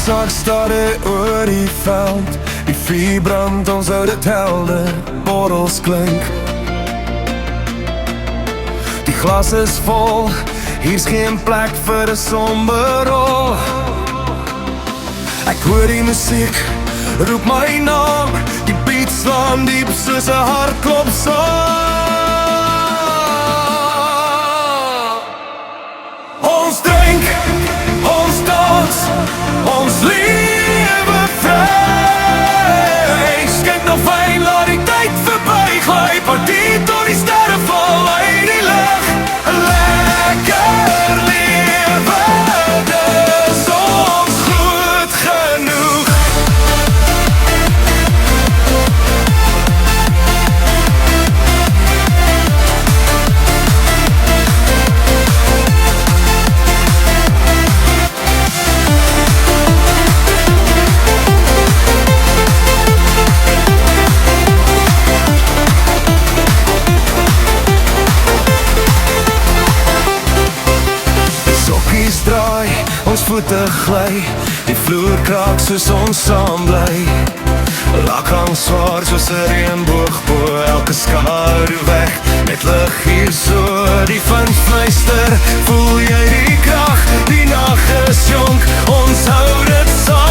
Woensdag staat hy oor die veld, die vuur brand, ons hou dit helder, borrels klink. Die glas is vol, hier's geen plek vir 'n somber rol. Ek hoor die musiek, roep my naam, die beat slaan diep soos 'n hartklop saam. Ons drink, ons dans, ons lewe vry. Skink nog wyn, laat die tyd verby gly, party tot die sterre val uit die lug. Lekker lewe, dis ons goed genoeg. Draai, ons voete gly, die vloer kraak soos ons saam bly. Lak hang swaar soos 'n reënboog bo elke skadu weg, met lig hier so, die wind fluister, voel jy die krag, die nag is jonk, ons hou dit saag.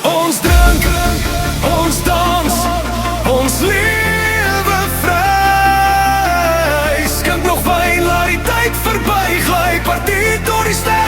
Ons drink, ons dans, ons lewe vry. Verby gly, party tot die ster.